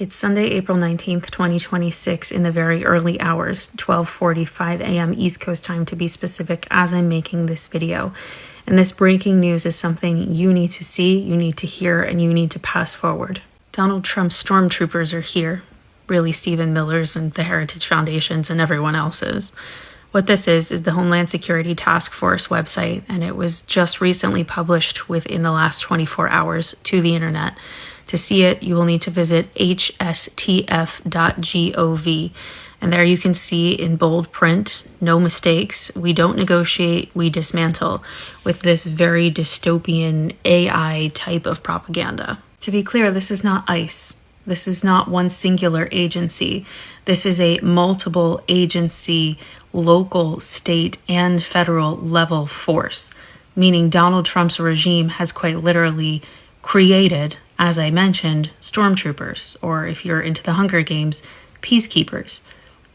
It's Sunday, April 19th, 2026 in the very early hours, 12:45 a.m. East Coast time to be specific, as I'm making this video. And this breaking news is something you need to see, you need to hear, and you need to pass forward. Donald Trump's stormtroopers are here. Really Stephen Miller's and the Heritage Foundation's and everyone else's. What this is the Homeland Security Task Force website, and it was just recently published within the last 24 hours to the internet. To see it, you will need to visit hstf.gov. And there you can see in bold print, no mistakes, we don't negotiate, we dismantle, with this very dystopian AI type of propaganda. To be clear, this is not ICE. This is not one singular agency. This is a multiple agency, local, state, and federal level force, meaning Donald Trump's regime has quite literally created, as I mentioned, stormtroopers, or if you're into the Hunger Games, peacekeepers.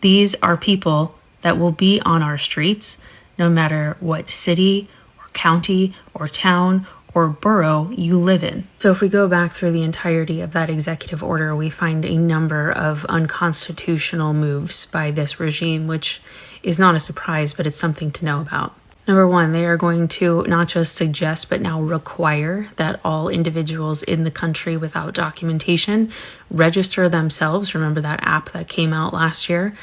These are people that will be on our streets, no matter what city or county or town or borough you live in. So if we go back through the entirety of that executive order, we find a number of unconstitutional moves by this regime, which is not a surprise, but it's something to know about. Number one, they are going to not just suggest, but now require that all individuals in the country without documentation register themselves. Remember that app that came out last year?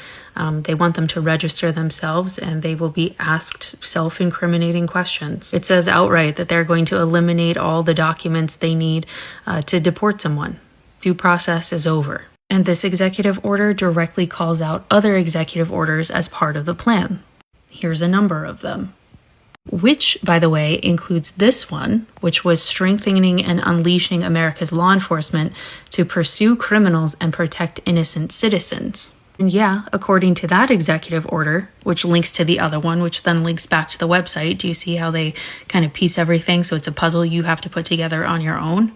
They want them to register themselves, and they will be asked self-incriminating questions. It says outright that they're going to eliminate all the documents they need to deport someone. Due process is over. And this executive order directly calls out other executive orders as part of the plan. Here's a number of them. Which, by the way, includes this one, which was strengthening and unleashing America's law enforcement to pursue criminals and protect innocent citizens. And yeah, according to that executive order, which links to the other one, which then links back to the website, do you see how they kind of piece everything so it's a puzzle you have to put together on your own?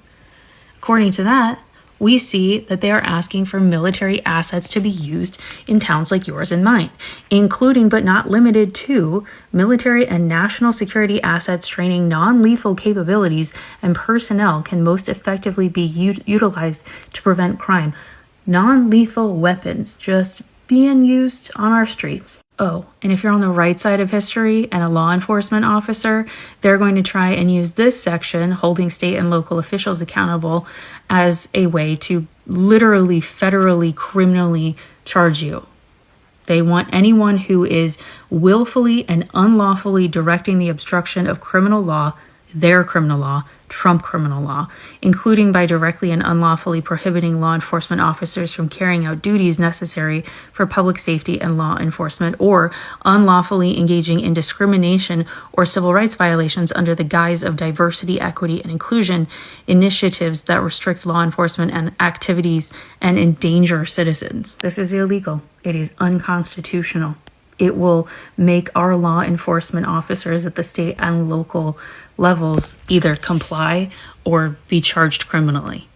According to that, we see that they are asking for military assets to be used in towns like yours and mine, including but not limited to military and national security assets training non-lethal capabilities and personnel can most effectively be utilized to prevent crime. Non-lethal weapons just being used on our streets. Oh, and if you're on the right side of history and a law enforcement officer, they're going to try and use this section, holding state and local officials accountable, as a way to literally, federally, criminally charge you. They want anyone who is willfully and unlawfully directing the obstruction of criminal law, their criminal law, Trump criminal law, including by directly and unlawfully prohibiting law enforcement officers from carrying out duties necessary for public safety and law enforcement, or unlawfully engaging in discrimination or civil rights violations under the guise of diversity, equity, and inclusion initiatives that restrict law enforcement and activities and endanger citizens. This is illegal. It is unconstitutional. It will make our law enforcement officers at the state and local levels either comply or be charged criminally.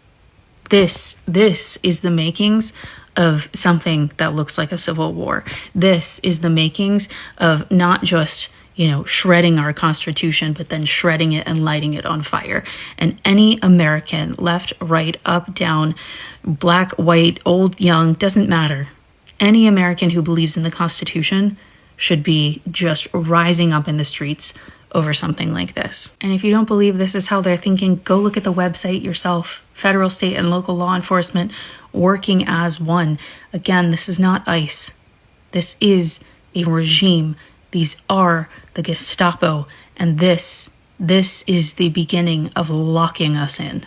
This is the makings of something that looks like a civil war. This is the makings of not just, shredding our Constitution, but then shredding it and lighting it on fire. And any American, left, right, up, down, black, white, old, young, doesn't matter. Any American who believes in the Constitution should be just rising up in the streets over something like this. And if you don't believe this is how they're thinking, go look at the website yourself. Federal, state, and local law enforcement working as one. Again, this is not ICE. This is a regime. These are the Gestapo. And this is the beginning of locking us in.